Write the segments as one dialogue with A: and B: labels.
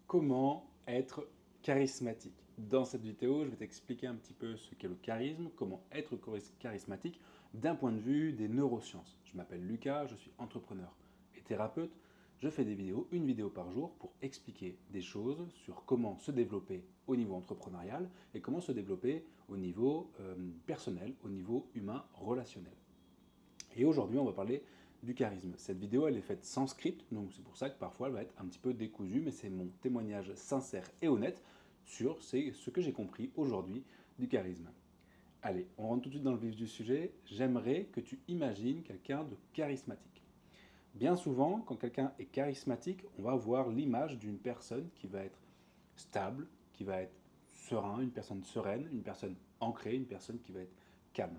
A: Comment être charismatique? Dans cette vidéo, je vais t'expliquer un petit peu ce qu'est le charisme, comment être charismatique d'un point de vue des neurosciences. Je m'appelle Lucas, je suis entrepreneur et thérapeute. Je fais des vidéos, une vidéo par jour, pour expliquer des choses sur comment se développer au niveau entrepreneurial et comment se développer au niveau personnel, au niveau humain, relationnel. Et aujourd'hui, on va parler du charisme. Cette vidéo, elle est faite sans script, donc c'est pour ça que parfois elle va être un petit peu décousue, mais c'est mon témoignage sincère et honnête sur ce que j'ai compris aujourd'hui du charisme. Allez, on rentre tout de suite dans le vif du sujet. J'aimerais que tu imagines quelqu'un de charismatique. Bien souvent, quand quelqu'un est charismatique, on va voir l'image d'une personne qui va être stable, qui va être serein, une personne sereine, une personne ancrée, une personne qui va être calme.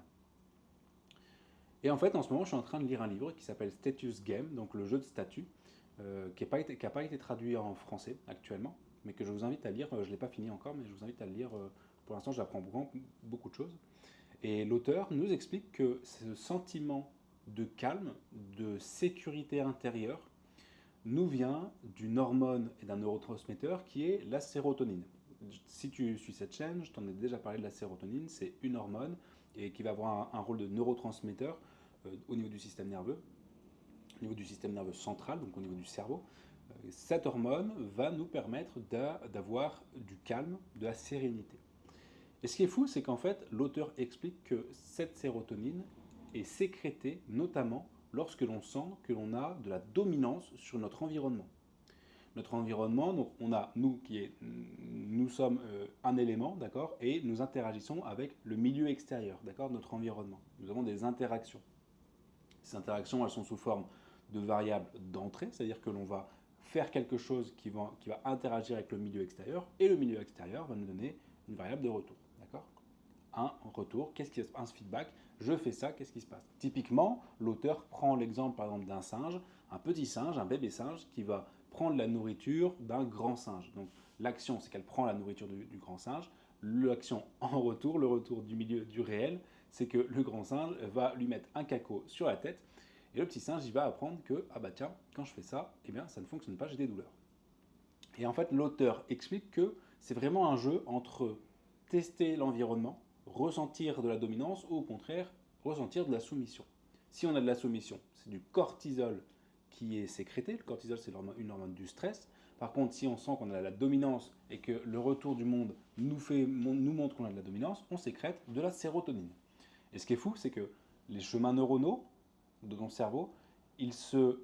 A: Et en fait, en ce moment, je suis en train de lire un livre qui s'appelle Status Game, donc le jeu de statut, qui n'a pas été traduit en français actuellement, mais que je vous invite à lire. Je ne l'ai pas fini encore, mais je vous invite à le lire. Pour l'instant, j'apprends beaucoup de choses. Et l'auteur nous explique que ce sentiment de calme, de sécurité intérieure, nous vient d'une hormone et d'un neurotransmetteur qui est la sérotonine. Si tu suis cette chaîne, je t'en ai déjà parlé de la sérotonine, c'est une hormone et qui va avoir un rôle de neurotransmetteur au niveau du système nerveux, au niveau du système nerveux central, donc au niveau du cerveau. Cette hormone va nous permettre d'avoir du calme, de la sérénité. Et ce qui est fou, c'est qu'en fait, l'auteur explique que cette sérotonine est sécrétée notamment lorsque l'on sent que l'on a de la dominance sur notre environnement. Notre environnement, donc on a nous sommes un élément, d'accord, et nous interagissons avec le milieu extérieur, d'accord, notre environnement. Nous avons des interactions. Ces interactions, elles sont sous forme de variables d'entrée, c'est-à-dire que l'on va faire quelque chose qui va interagir avec le milieu extérieur, et le milieu extérieur va nous donner une variable de retour, d'accord. Un retour, qu'est-ce qui se passe, un feedback, je fais ça, qu'est-ce qui se passe. Typiquement, l'auteur prend l'exemple par exemple d'un singe, un petit singe, un bébé singe qui va prendre la nourriture d'un grand singe. Donc l'action, c'est qu'elle prend la nourriture du grand singe. L'action en retour, le retour du milieu du réel, c'est que le grand singe va lui mettre un caco sur la tête et le petit singe, il va apprendre que, ah bah tiens, quand je fais ça, eh bien ça ne fonctionne pas, j'ai des douleurs. Et en fait, l'auteur explique que c'est vraiment un jeu entre tester l'environnement, ressentir de la dominance ou au contraire ressentir de la soumission. Si on a de la soumission, c'est du cortisol qui est sécrété. Le cortisol, c'est une hormone du stress. Par contre, si on sent qu'on a de la dominance et que le retour du monde nous montre qu'on a de la dominance, on sécrète de la sérotonine. Et ce qui est fou, c'est que les chemins neuronaux de ton cerveau, ils se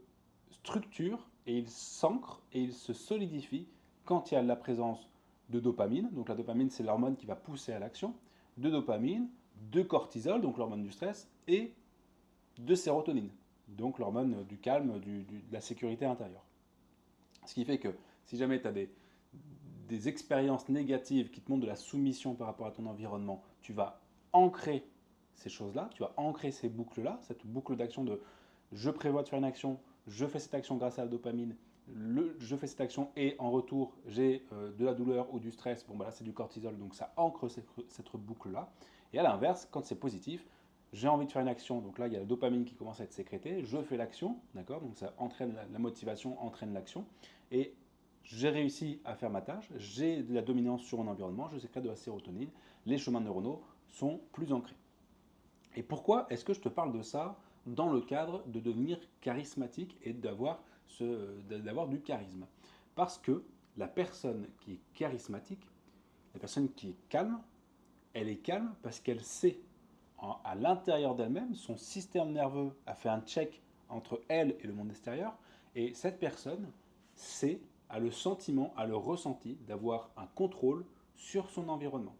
A: structurent et ils s'ancrent et ils se solidifient quand il y a la présence de dopamine. Donc la dopamine, c'est l'hormone qui va pousser à l'action. De dopamine, de cortisol, donc l'hormone du stress, et de sérotonine, donc l'hormone du calme, de la sécurité intérieure. Ce qui fait que si jamais tu as des expériences négatives qui te montrent de la soumission par rapport à ton environnement, tu vas ancrer ces choses-là, tu vas ancrer ces boucles-là, cette boucle d'action de je prévois de faire une action, je fais cette action grâce à la dopamine, je fais cette action et en retour j'ai de la douleur ou du stress, bon bah là c'est du cortisol, donc ça ancre cette boucle-là. Et à l'inverse, quand c'est positif, j'ai envie de faire une action, donc là il y a la dopamine qui commence à être sécrétée, je fais l'action, d'accord, donc ça entraîne la motivation, entraîne l'action, et j'ai réussi à faire ma tâche, j'ai de la dominance sur mon environnement, je sécrète de la sérotonine, les chemins neuronaux sont plus ancrés. Et pourquoi est-ce que je te parle de ça dans le cadre de devenir charismatique et d'avoir du charisme? Parce que la personne qui est charismatique, la personne qui est calme, elle est calme parce qu'elle sait à l'intérieur d'elle-même, son système nerveux a fait un check entre elle et le monde extérieur, et cette personne sait, a le sentiment, a le ressenti d'avoir un contrôle sur son environnement.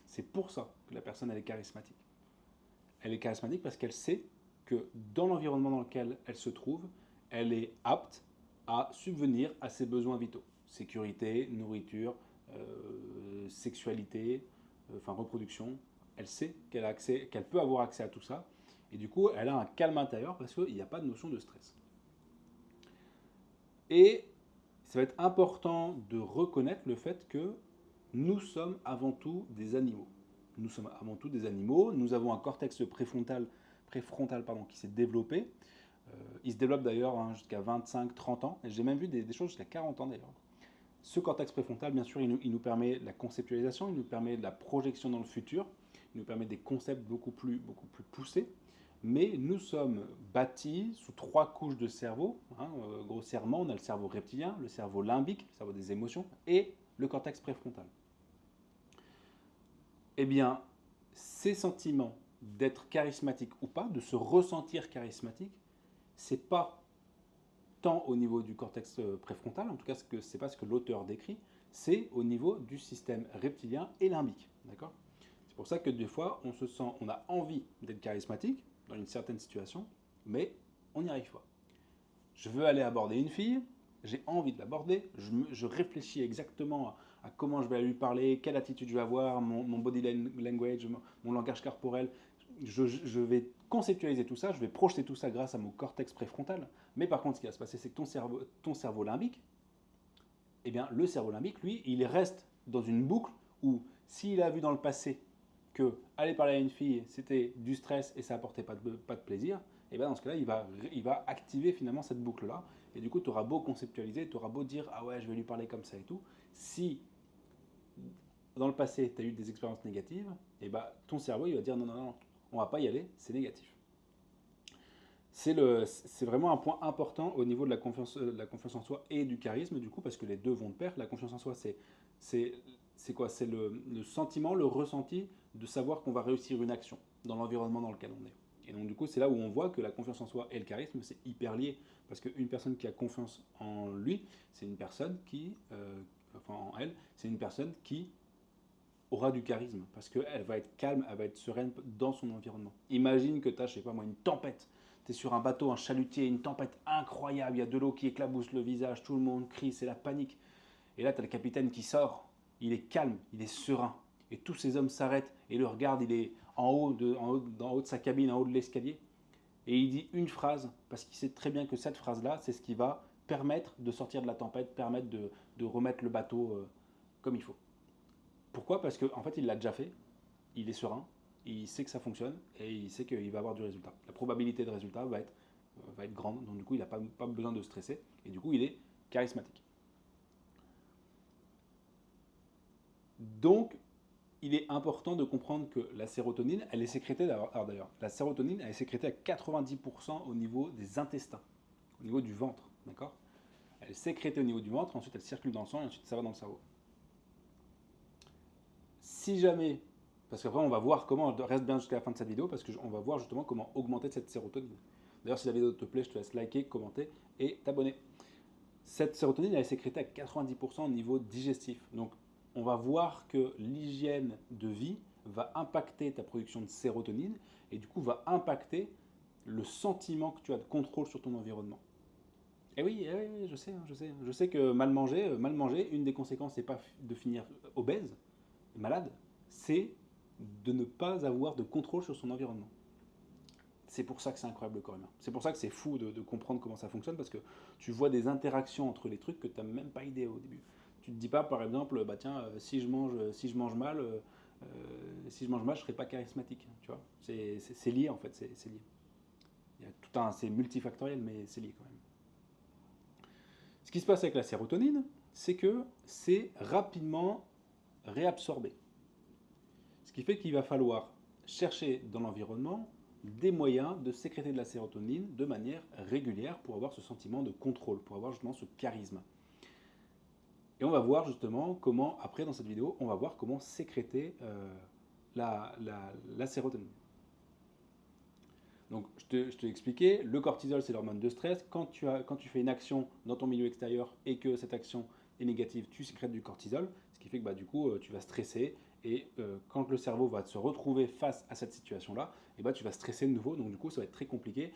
A: C'est pour ça que la personne elle est charismatique. Elle est charismatique parce qu'elle sait que dans l'environnement dans lequel elle se trouve, elle est apte à subvenir à ses besoins vitaux. Sécurité, nourriture, sexualité, enfin reproduction. Elle sait qu'elle peut avoir accès à tout ça. Et du coup, elle a un calme intérieur parce qu'il n'y a pas de notion de stress. Et ça va être important de reconnaître le fait que nous sommes avant tout des animaux. Nous sommes avant tout des animaux. Nous avons un cortex préfrontal qui s'est développé. Il se développe d'ailleurs jusqu'à 25-30 ans. Et j'ai même vu des choses jusqu'à 40 ans d'ailleurs. Ce cortex préfrontal, bien sûr, il nous permet de la conceptualisation, il nous permet de la projection dans le futur, il nous permet des concepts beaucoup plus poussés, mais nous sommes bâtis sous 3 couches de cerveau. Grossièrement, on a le cerveau reptilien, le cerveau limbique, le cerveau des émotions, et le cortex préfrontal. Eh bien, ces sentiments d'être charismatique ou pas, de se ressentir charismatique, c'est pas tant au niveau du cortex préfrontal, en tout cas c'est pas ce que l'auteur décrit, c'est au niveau du système reptilien et limbique. D'accord ? C'est pour ça que des fois on a envie d'être charismatique dans une certaine situation, mais on n'y arrive pas. Je veux aller aborder une fille, j'ai envie de l'aborder, je réfléchis exactement à comment je vais lui parler, quelle attitude je vais avoir, mon body language, mon langage corporel. Je vais conceptualiser tout ça, je vais projeter tout ça grâce à mon cortex préfrontal. Mais par contre, ce qui va se passer, c'est que ton cerveau limbique, eh bien, le cerveau limbique, lui, il reste dans une boucle où s'il a vu dans le passé que aller parler à une fille, c'était du stress et ça apportait pas de plaisir, et bien dans ce cas-là, il va activer finalement cette boucle-là. Et du coup, tu auras beau conceptualiser, tu auras beau dire ah ouais, je vais lui parler comme ça et tout. Si dans le passé, tu as eu des expériences négatives, et ben ton cerveau, il va dire non, non, non, on va pas y aller, c'est négatif. C'est vraiment un point important au niveau de la confiance en soi et du charisme, du coup, parce que les deux vont de pair. La confiance en soi, c'est quoi? C'est le sentiment, le ressenti de savoir qu'on va réussir une action dans l'environnement dans lequel on est. Et donc, du coup, c'est là où on voit que la confiance en soi et le charisme, c'est hyper lié. Parce qu'une personne qui a confiance en lui, c'est une personne qui, enfin en elle, c'est une personne qui aura du charisme. Parce qu'elle va être calme, elle va être sereine dans son environnement. Imagine que tu as, je sais pas moi, une tempête. Tu es sur un bateau, un chalutier, une tempête incroyable, il y a de l'eau qui éclabousse le visage, tout le monde crie, c'est la panique. Et là, tu as le capitaine qui sort, il est calme, il est serein. Et tous ces hommes s'arrêtent et le regardent, il est en haut de sa cabine, en haut de l'escalier. Et il dit une phrase, parce qu'il sait très bien que cette phrase-là, c'est ce qui va permettre de sortir de la tempête, permettre de remettre le bateau comme il faut. Pourquoi? Parce qu'en fait, il l'a déjà fait, il est serein, il sait que ça fonctionne et il sait qu'il va avoir du résultat. La probabilité de résultat va être grande, donc du coup, il n'a pas besoin de stresser et du coup, il est charismatique. Donc, il est important de comprendre que la sérotonine, elle est sécrétée, d'ailleurs, la sérotonine, elle est sécrétée à 90% au niveau des intestins, au niveau du ventre, d'accord? Elle est sécrétée au niveau du ventre, ensuite elle circule dans le sang et ensuite ça va dans le cerveau. Si jamais, parce qu'après on va voir comment, reste bien jusqu'à la fin de cette vidéo, parce qu'on va voir justement comment augmenter cette sérotonine. D'ailleurs, si la vidéo te plaît, je te laisse liker, commenter et t'abonner. Cette sérotonine, elle est sécrétée à 90% au niveau digestif. Donc, on va voir que l'hygiène de vie va impacter ta production de sérotonine et du coup va impacter le sentiment que tu as de contrôle sur ton environnement. Et oui, je sais, je sais. Je sais que mal manger, une des conséquences, c'est pas de finir obèse, malade, c'est de ne pas avoir de contrôle sur son environnement. C'est pour ça que c'est incroyable le corps humain. C'est pour ça que c'est fou de comprendre comment ça fonctionne, parce que tu vois des interactions entre les trucs que tu n'as même pas idée au début. Tu te dis pas, par exemple, bah tiens, si je mange mal, je ne serai pas charismatique. Tu vois, c'est lié en fait, c'est lié. C'est multifactoriel, mais c'est lié quand même. Ce qui se passe avec la sérotonine, c'est que c'est rapidement réabsorbé. Ce qui fait qu'il va falloir chercher dans l'environnement des moyens de sécréter de la sérotonine de manière régulière pour avoir ce sentiment de contrôle, pour avoir justement ce charisme. Et on va voir justement comment, après dans cette vidéo, on va voir comment sécréter la sérotonine. Donc je t'ai expliqué, le cortisol c'est l'hormone de stress. Quand tu fais une action dans ton milieu extérieur et que cette action est négative, tu sécrètes du cortisol, ce qui fait que bah, du coup tu vas stresser et quand le cerveau va se retrouver face à cette situation-là, et bah, tu vas stresser de nouveau, donc du coup ça va être très compliqué.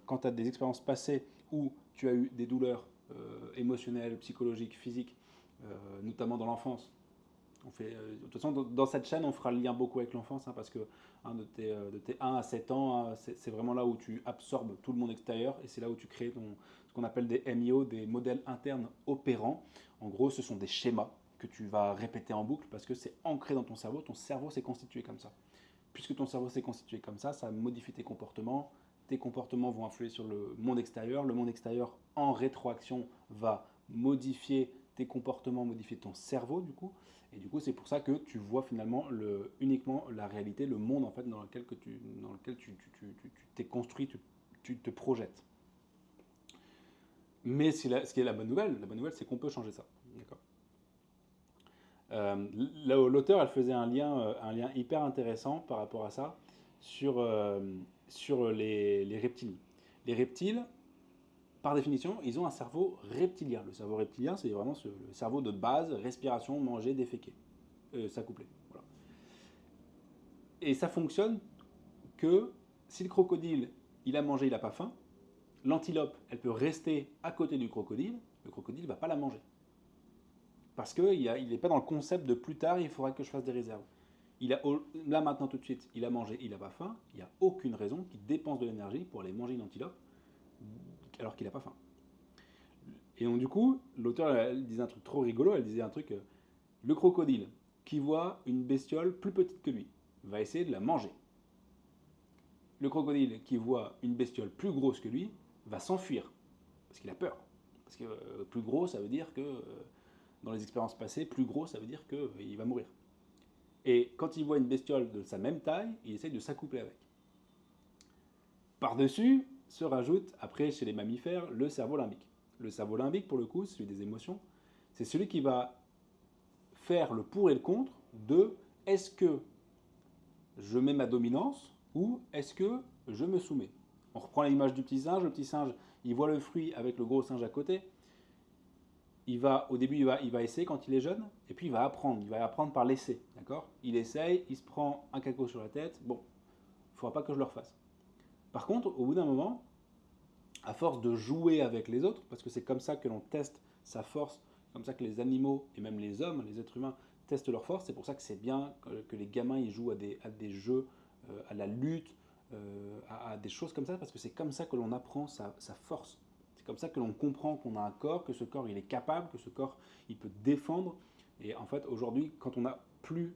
A: Quand tu as des expériences passées où tu as eu des douleurs émotionnelles, psychologiques, physiques, notamment dans l'enfance, de toute façon, dans cette chaîne, on fera le lien beaucoup avec l'enfance, parce que de tes 1 à 7 ans, c'est vraiment là où tu absorbes tout le monde extérieur et c'est là où tu crées ce qu'on appelle des MIO, des modèles internes opérants. En gros, ce sont des schémas que tu vas répéter en boucle parce que c'est ancré dans ton cerveau s'est constitué comme ça. Puisque ton cerveau s'est constitué comme ça modifie tes comportements vont influer sur le monde extérieur en rétroaction va modifier tes comportements, modifier ton cerveau, du coup. Et du coup, c'est pour ça que tu vois finalement uniquement la réalité, le monde en fait dans lequel tu t'es construit, tu te projettes. Mais ce qui est la bonne nouvelle, c'est qu'on peut changer ça. D'accord. L'auteur, elle faisait un lien hyper intéressant par rapport à ça sur les reptiles. Les reptiles, par définition, ils ont un cerveau reptilien. Le cerveau reptilien, c'est vraiment le cerveau de base, respiration, manger, déféquer, s'accoupler. Voilà. Et ça fonctionne que si le crocodile, il a mangé, il n'a pas faim, l'antilope, elle peut rester à côté du crocodile, le crocodile ne va pas la manger. Parce qu'il n'est pas dans le concept de plus tard, il faudra que je fasse des réserves. Là maintenant tout de suite, il a mangé, il n'a pas faim, il n'y a aucune raison qu'il dépense de l'énergie pour aller manger une antilope alors qu'il n'a pas faim. Et donc du coup, l'auteur elle disait un truc trop rigolo, elle disait un truc, le crocodile qui voit une bestiole plus petite que lui va essayer de la manger. Le crocodile qui voit une bestiole plus grosse que lui va s'enfuir parce qu'il a peur. Parce que plus gros, ça veut dire que dans les expériences passées, plus gros, ça veut dire qu'il va mourir. Et quand il voit une bestiole de sa même taille, il essaye de s'accoupler avec. Par-dessus se rajoute, après chez les mammifères, le cerveau limbique. Le cerveau limbique, pour le coup, celui des émotions, c'est celui qui va faire le pour et le contre de est-ce que je mets ma dominance ou est-ce que je me soumets. On reprend l'image du petit singe. Le petit singe, il voit le fruit avec le gros singe à côté. Au début, il va essayer quand il est jeune, et puis il va apprendre par l'essai, d'accord. Il essaye, il se prend un caco sur la tête, bon, il ne faudra pas que je le refasse. Par contre, au bout d'un moment, à force de jouer avec les autres, parce que c'est comme ça que l'on teste sa force, comme ça que les animaux, et même les hommes, les êtres humains, testent leur force, c'est pour ça que c'est bien que les gamins ils jouent à des jeux, à la lutte, à des choses comme ça, parce que c'est comme ça que l'on apprend sa force. C'est comme ça que l'on comprend qu'on a un corps, que ce corps il est capable, que ce corps il peut défendre. Et en fait, aujourd'hui, quand on n'a plus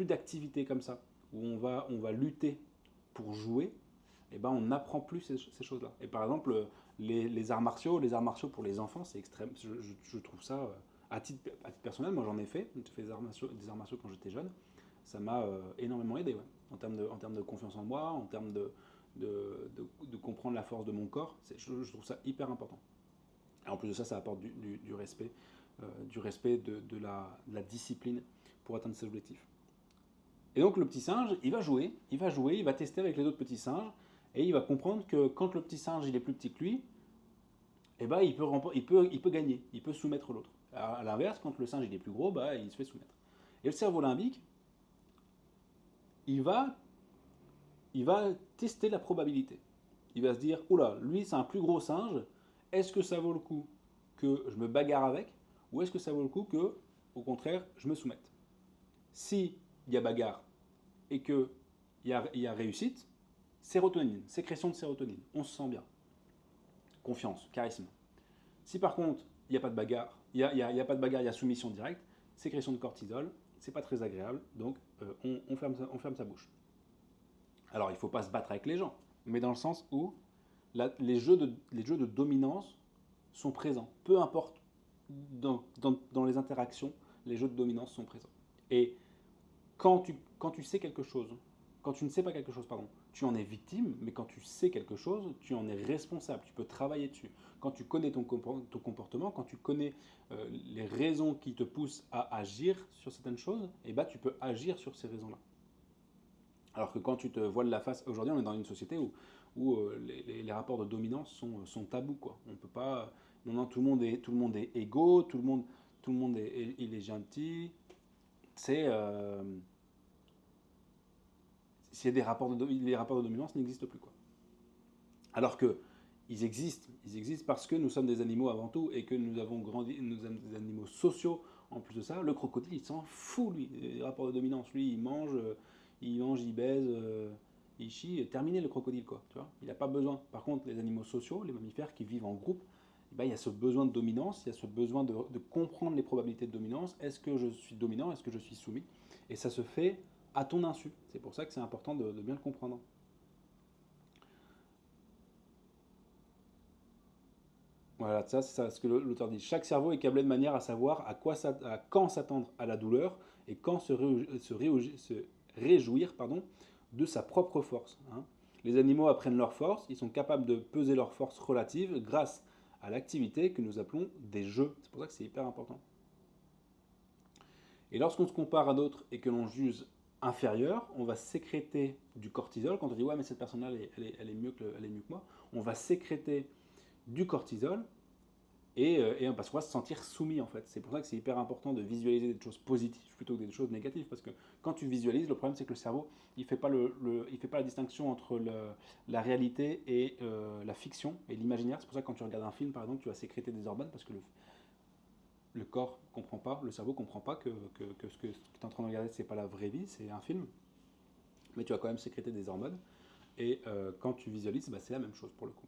A: d'activité comme ça, où on va lutter pour jouer, eh ben, on n'apprend plus ces choses-là. Et par exemple, les arts martiaux pour les enfants, c'est extrême. Je trouve ça, à titre personnel, moi j'en ai fait des arts martiaux quand j'étais jeune. Ça m'a énormément aidé, ouais, en termes de confiance en moi, en termes de comprendre la force de mon corps. Je trouve ça hyper important. Et en plus de ça, ça apporte du respect, de la discipline pour atteindre ses objectifs. Et donc le petit singe, il va tester avec les autres petits singes, et il va comprendre que quand le petit singe il est plus petit que lui, eh ben, il peut gagner, il peut soumettre l'autre. À l'inverse, quand le singe il est plus gros, bah, il se fait soumettre. Et le cerveau limbique, il va, il va tester la probabilité. Il va se dire, oula, lui c'est un plus gros singe, est-ce que ça vaut le coup que je me bagarre avec, ou est-ce que ça vaut le coup que, au contraire, je me soumette. Si il y a bagarre et qu'il y a réussite, sérotonine, sécrétion de sérotonine, on se sent bien. Confiance, charisme. Si par contre, il n'y a pas de bagarre, il y a pas de bagarre, il y a soumission directe, sécrétion de cortisol, c'est pas très agréable, donc on ferme sa bouche. Alors il ne faut pas se battre avec les gens, mais dans le sens où les jeux de dominance sont présents. Peu importe dans les interactions, les jeux de dominance sont présents. Et quand tu sais quelque chose, quand tu ne sais pas quelque chose, pardon, tu en es victime, mais quand tu sais quelque chose, tu en es responsable, tu peux travailler dessus. Quand tu connais ton comportement, quand tu connais les raisons qui te poussent à agir sur certaines choses, eh ben, tu peux agir sur ces raisons-là. Alors que quand tu te voiles la face, aujourd'hui on est dans une société où les rapports de dominance sont tabous, quoi. On peut pas, non, tout le monde est égaux, tout le monde il est gentil. C'est s'il y a les rapports de dominance n'existent plus, quoi. Alors que ils existent parce que nous sommes des animaux avant tout et que nous avons grandi, nous sommes des animaux sociaux. En plus de ça, le crocodile, il s'en fout, lui, des rapports de dominance. Lui, il baise, il chie, terminé le crocodile, quoi. Tu vois, il n'a pas besoin. Par contre, les animaux sociaux, les mammifères qui vivent en groupe, ben, il y a ce besoin de dominance, il y a ce besoin de comprendre les probabilités de dominance. Est-ce que je suis dominant, est-ce que je suis soumis? Et ça se fait à ton insu. C'est pour ça que c'est important de bien le comprendre. Voilà, ça, c'est ça, ce que l'auteur dit. Chaque cerveau est câblé de manière à savoir à quand s'attendre à la douleur et quand se réjouir pardon, de sa propre force, hein. Les animaux apprennent leur force, ils sont capables de peser leur force relative grâce à l'activité que nous appelons des jeux. C'est pour ça que c'est hyper important. Et lorsqu'on se compare à d'autres et que l'on juge inférieur, on va sécréter du cortisol. Quand on dit ouais mais cette personne-là elle est mieux elle est mieux que moi, on va sécréter du cortisol et parce qu'on va se sentir soumis en fait. C'est pour ça que c'est hyper important de visualiser des choses positives plutôt que des choses négatives. Parce que quand tu visualises, le problème c'est que le cerveau, il ne fait, il fait pas la distinction entre la réalité et la fiction et l'imaginaire. C'est pour ça que quand tu regardes un film par exemple, tu vas sécréter des hormones parce que le corps ne comprend pas, le cerveau ne comprend pas que ce que tu es en train de regarder, c'est pas la vraie vie, c'est un film. Mais tu vas quand même sécréter des hormones. Et quand tu visualises, bah, c'est la même chose pour le coup.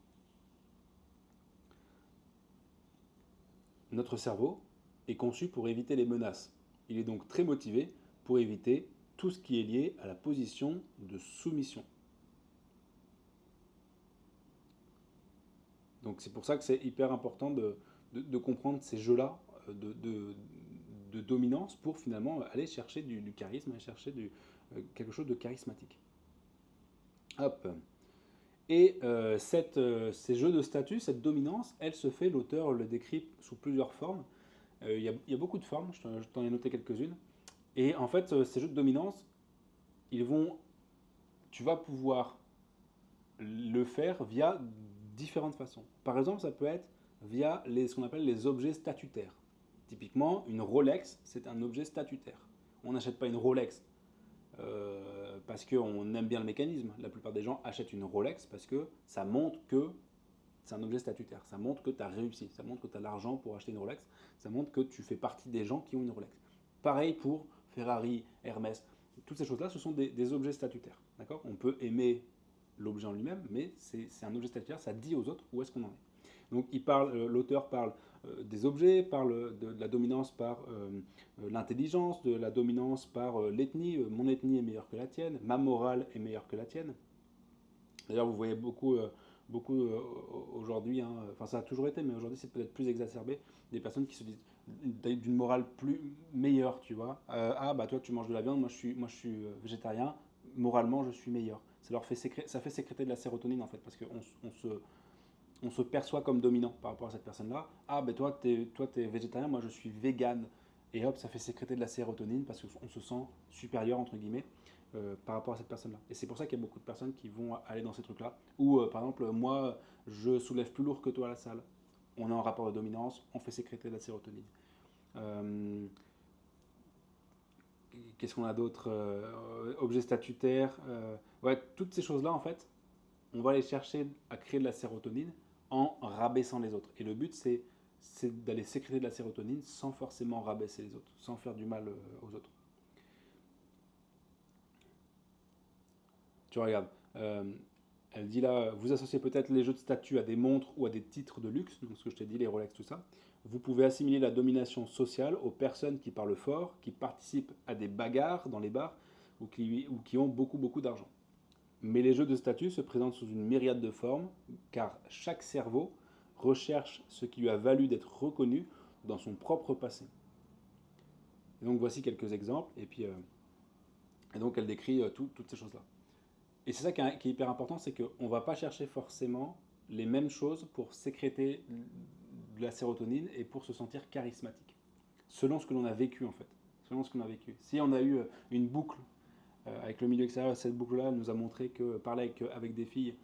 A: Notre cerveau est conçu pour éviter les menaces. Il est donc très motivé pour éviter tout ce qui est lié à la position de soumission. Donc c'est pour ça que c'est hyper important de comprendre ces jeux-là de dominance pour finalement aller chercher du charisme, aller chercher quelque chose de charismatique. Hop. Et ces jeux de statut, cette dominance, elle se fait, l'auteur le décrit sous plusieurs formes. Il y a beaucoup de formes, je t'en ai noté quelques-unes. Et en fait, ces jeux de dominance, ils vont, tu vas pouvoir le faire via différentes façons. Par exemple, ça peut être via ce qu'on appelle les objets statutaires. Typiquement, une Rolex, c'est un objet statutaire. On n'achète pas une Rolex parce qu'on aime bien le mécanisme. La plupart des gens achètent une Rolex parce que ça montre que c'est un objet statutaire. Ça montre que tu as réussi. Ça montre que tu as l'argent pour acheter une Rolex. Ça montre que tu fais partie des gens qui ont une Rolex. Pareil pour Ferrari, Hermès. Toutes ces choses-là, ce sont des objets statutaires. D'accord? On peut aimer l'objet en lui-même, mais c'est un objet statutaire. Ça dit aux autres où est-ce qu'on en est. Donc l'auteur parle des objets, parle de la dominance par l'intelligence, de la dominance par l'ethnie. Mon ethnie est meilleure que la tienne, ma morale est meilleure que la tienne. D'ailleurs, vous voyez beaucoup aujourd'hui, hein, enfin ça a toujours été, mais aujourd'hui c'est peut-être plus exacerbé, des personnes qui se disent d'une morale plus meilleure, tu vois. Ah bah toi tu manges de la viande, moi je suis végétarien, moralement je suis meilleur. Ça fait sécréter de la sérotonine en fait, parce on se perçoit comme dominant par rapport à cette personne-là. Ah ben toi t'es végétarien, moi je suis vegan. Et hop, ça fait sécréter de la sérotonine parce qu'on se sent supérieur entre guillemets par rapport à cette personne-là. Et c'est pour ça qu'il y a beaucoup de personnes qui vont aller dans ces trucs-là. Ou par exemple, moi je soulève plus lourd que toi à la salle. On est en rapport de dominance, on fait sécréter de la sérotonine. Euh, Qu'est-ce qu'on a d'autre? Objets statutaires. Ouais, toutes ces choses-là en fait, on va aller chercher à créer de la sérotonine en rabaissant les autres. Et le but, c'est d'aller sécréter de la sérotonine sans forcément rabaisser les autres, sans faire du mal aux autres. Tu regardes, elle dit là, vous associez peut-être les jeux de statut à des montres ou à des titres de luxe, donc ce que je t'ai dit, les Rolex, tout ça. Vous pouvez assimiler la domination sociale aux personnes qui parlent fort, qui participent à des bagarres dans les bars ou qui ont beaucoup d'argent. Mais les jeux de statut se présentent sous une myriade de formes, car chaque cerveau recherche ce qui lui a valu d'être reconnu dans son propre passé. Et donc voici quelques exemples, et donc elle décrit toutes ces choses-là. Et c'est ça qui est hyper important, c'est qu'on ne va pas chercher forcément les mêmes choses pour sécréter de la sérotonine et pour se sentir charismatique, selon ce que l'on a vécu en fait. Selon ce qu'on a vécu. Si on a eu une boucle avec le milieu extérieur, cette boucle-là nous a montré que parler avec des filles,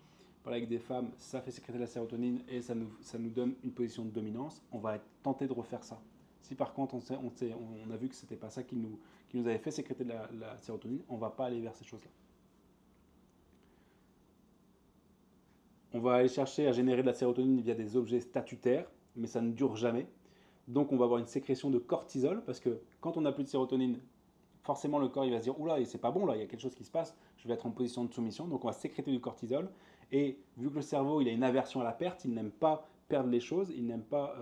A: parler avec des femmes, ça fait sécréter de la sérotonine et ça nous donne une position de dominance, on va être tenté de refaire ça. Si par contre on a vu que c'était pas ça qui nous avait fait sécréter de la sérotonine, on va pas aller vers ces choses-là. On va aller chercher à générer de la sérotonine via des objets statutaires, mais ça ne dure jamais. Donc on va avoir une sécrétion de cortisol, parce que quand on n'a plus de sérotonine, forcément le corps il va se dire oula, c'est pas bon là, il y a quelque chose qui se passe, je vais être en position de soumission, donc on va sécréter du cortisol. Et vu que le cerveau il a une aversion à la perte, il n'aime pas perdre les choses, il n'aime pas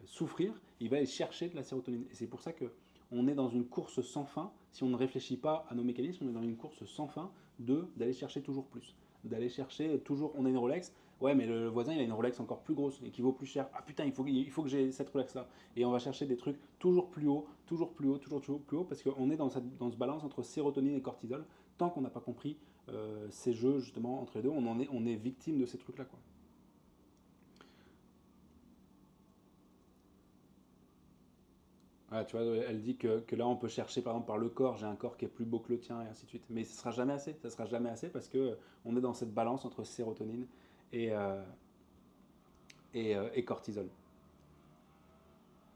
A: souffrir, il va aller chercher de la sérotonine. Et c'est pour ça que on est dans une course sans fin. Si on ne réfléchit pas à nos mécanismes, on est dans une course sans fin d'aller chercher toujours plus, d'aller chercher toujours. On a une Rolex, Ouais, mais le voisin, il a une Rolex encore plus grosse et qui vaut plus cher. Ah putain, il faut que j'ai cette Rolex-là. Et on va chercher des trucs toujours plus haut, toujours plus haut, toujours plus haut, parce qu'on est dans ce balance entre sérotonine et cortisol. Tant qu'on n'a pas compris ces jeux, justement, entre les deux, on est victime de ces trucs-là, quoi. Ouais, tu vois, elle dit que là, on peut chercher, par exemple, par le corps. J'ai un corps qui est plus beau que le tien, et ainsi de suite. Mais ce sera jamais assez. Ça sera jamais assez parce que on est dans cette balance entre sérotonine et, euh, et cortisol.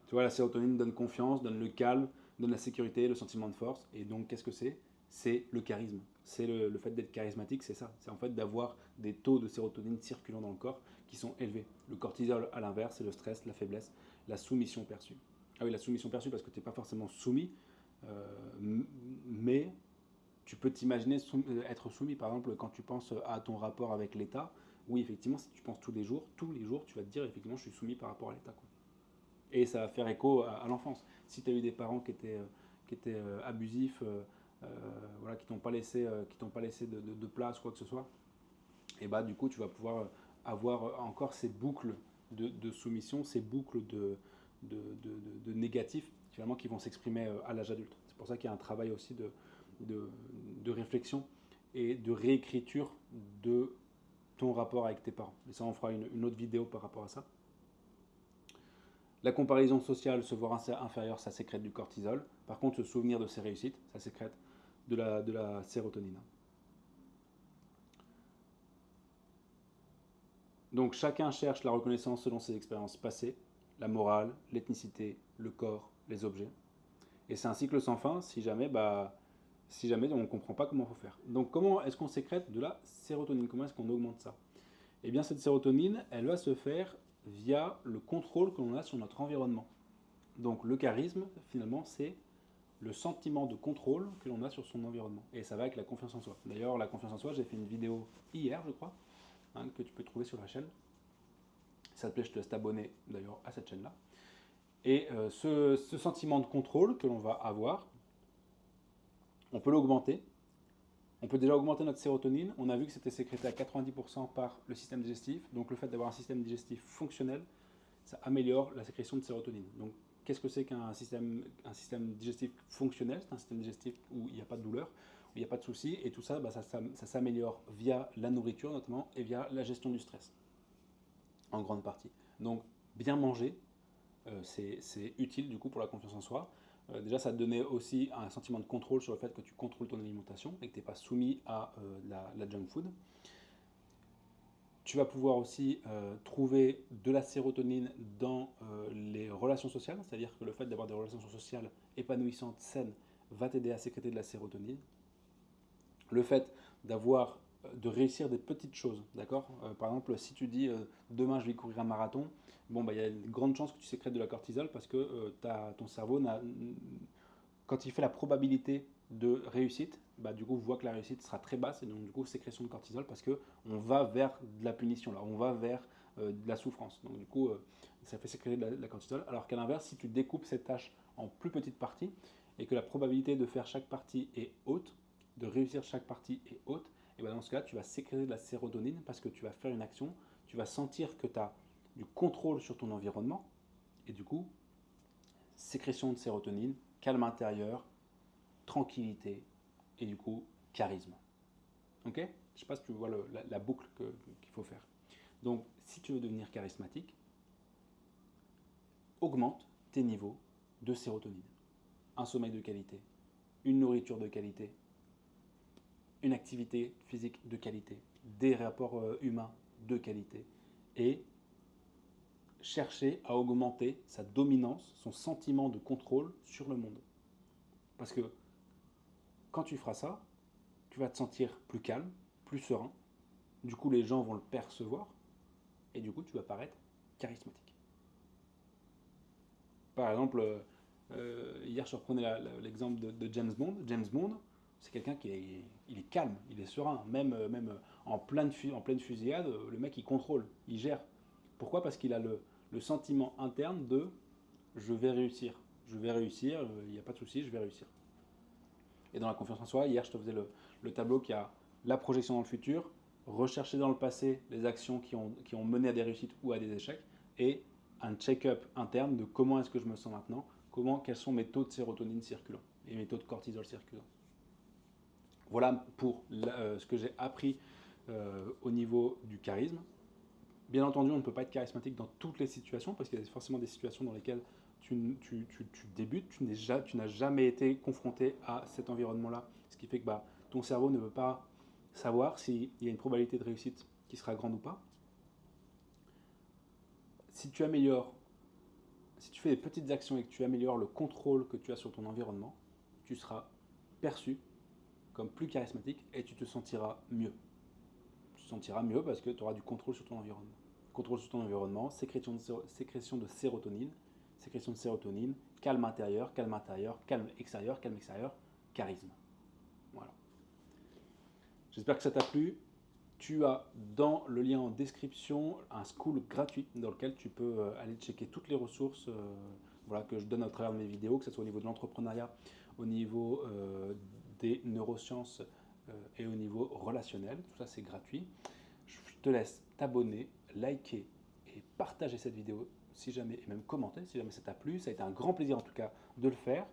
A: Tu vois, la sérotonine donne confiance, donne le calme, donne la sécurité, le sentiment de force. Et donc, qu'est-ce que c'est? C'est le charisme. C'est le fait d'être charismatique, c'est ça. C'est en fait d'avoir des taux de sérotonine circulant dans le corps qui sont élevés. Le cortisol, à l'inverse, c'est le stress, la faiblesse, la soumission perçue. Ah oui, la soumission perçue parce que tu n'es pas forcément soumis, mais tu peux t'imaginer être soumis. Par exemple, quand tu penses à ton rapport avec l'État, oui, effectivement, si tu penses tous les jours, tu vas te dire, effectivement, je suis soumis par rapport à l'État, quoi. Et ça va faire écho à l'enfance. Si tu as eu des parents qui étaient abusifs, euh, voilà, qui t'ont pas laissé de place, quoi que ce soit, et bah du coup, tu vas pouvoir avoir encore ces boucles de soumission, ces boucles de négatifs, finalement, qui vont s'exprimer à l'âge adulte. C'est pour ça qu'il y a un travail aussi de, de réflexion et de réécriture de ton rapport avec tes parents. Et ça, on fera une autre vidéo par rapport à ça. La comparaison sociale, se voir inférieur, ça sécrète du cortisol. Par contre, se souvenir de ses réussites, ça sécrète de la sérotonine. Donc chacun cherche la reconnaissance selon ses expériences passées, la morale, l'ethnicité, le corps, les objets. Et c'est un cycle sans fin si jamais on ne comprend pas comment il faut faire. Donc comment est-ce qu'on sécrète de la sérotonine? Comment est-ce qu'on augmente ça? Eh bien cette sérotonine, elle va se faire via le contrôle que l'on a sur notre environnement. Donc le charisme, finalement, c'est le sentiment de contrôle que l'on a sur son environnement. Et ça va avec la confiance en soi. D'ailleurs, la confiance en soi, j'ai fait une vidéo hier, je crois, que tu peux trouver sur la chaîne. Si ça te plaît, je te laisse t'abonner d'ailleurs à cette chaîne-là. Et ce sentiment de contrôle que l'on va avoir, on peut l'augmenter. On peut déjà augmenter notre sérotonine. On a vu que c'était sécrété à 90% par le système digestif. Donc le fait d'avoir un système digestif fonctionnel, ça améliore la sécrétion de sérotonine. Donc qu'est-ce que c'est qu'un système digestif fonctionnel? C'est un système digestif où il n'y a pas de douleur, où il n'y a pas de soucis, et tout ça, ça s'améliore via la nourriture notamment et via la gestion du stress, en grande partie. Donc bien manger, c'est utile du coup pour la confiance en soi. Déjà, ça te donnait aussi un sentiment de contrôle sur le fait que tu contrôles ton alimentation et que tu n'es pas soumis à la junk food. Tu vas pouvoir aussi trouver de la sérotonine dans les relations sociales, c'est-à-dire que le fait d'avoir des relations sociales épanouissantes, saines, va t'aider à sécréter de la sérotonine. Le fait de réussir des petites choses, d'accord. Par exemple, si tu dis demain je vais courir un marathon, bon, bah, il y a une grande chance que tu sécrètes de la cortisol parce que ton cerveau quand il fait la probabilité de réussite, bah, du coup, voit que la réussite sera très basse et donc, du coup, sécrétion de cortisol parce qu'on va vers de la punition, là, on va vers de la souffrance. Donc, du coup, ça fait sécréter de la cortisol. Alors qu'à l'inverse, si tu découpes cette tâche en plus petites parties et que la probabilité de faire chaque partie est haute, de réussir chaque partie est haute, et ben dans ce cas, tu vas sécréter de la sérotonine parce que tu vas faire une action, tu vas sentir que tu as du contrôle sur ton environnement et du coup, sécrétion de sérotonine, calme intérieur, tranquillité et du coup charisme. Ok? Je ne sais pas si tu vois la boucle qu'il faut faire. Donc, si tu veux devenir charismatique, augmente tes niveaux de sérotonine. Un sommeil de qualité, une nourriture de qualité, une activité physique de qualité, des rapports humains de qualité et chercher à augmenter sa dominance, son sentiment de contrôle sur le monde. Parce que quand tu feras ça, tu vas te sentir plus calme, plus serein. Du coup, les gens vont le percevoir et du coup, tu vas paraître charismatique. Par exemple, hier, je reprenais l'exemple de James Bond. James Bond, c'est quelqu'un il est calme, il est serein. Même en pleine fusillade, le mec, il contrôle, il gère. Pourquoi? Parce qu'il a le sentiment interne de je vais réussir. Je vais réussir, il n'y a pas de souci, je vais réussir. Et dans la confiance en soi, hier, je te faisais le tableau qui a la projection dans le futur, rechercher dans le passé les actions qui ont mené à des réussites ou à des échecs, et un check-up interne de comment est-ce que je me sens maintenant, quels sont mes taux de sérotonine circulant et mes taux de cortisol circulant. Voilà pour ce que j'ai appris au niveau du charisme. Bien entendu, on ne peut pas être charismatique dans toutes les situations, parce qu'il y a forcément des situations dans lesquelles tu débutes, tu n'as jamais été confronté à cet environnement-là, ce qui fait que ton cerveau ne veut pas savoir s'il y a une probabilité de réussite qui sera grande ou pas. Si tu améliores, si tu fais des petites actions et que tu améliores le contrôle que tu as sur ton environnement, tu seras perçu comme plus charismatique et tu te sentiras mieux. Tu te sentiras mieux parce que tu auras du contrôle sur ton environnement. Contrôle sur ton environnement, sécrétion de sérotonine, calme intérieur, calme extérieur, charisme. Voilà. J'espère que ça t'a plu. Tu as dans le lien en description un school gratuit dans lequel tu peux aller checker toutes les ressources que je donne à travers mes vidéos, que ce soit au niveau de l'entrepreneuriat, au niveau des neurosciences et au niveau relationnel. Tout ça, c'est gratuit. Je te laisse t'abonner, liker et partager cette vidéo si jamais, et même commenter si jamais ça t'a plu. Ça a été un grand plaisir en tout cas de le faire.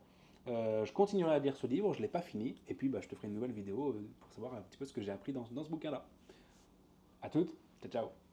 A: Je continuerai à lire ce livre, je ne l'ai pas fini, et puis je te ferai une nouvelle vidéo pour savoir un petit peu ce que j'ai appris dans ce bouquin-là. À toutes, ciao ciao.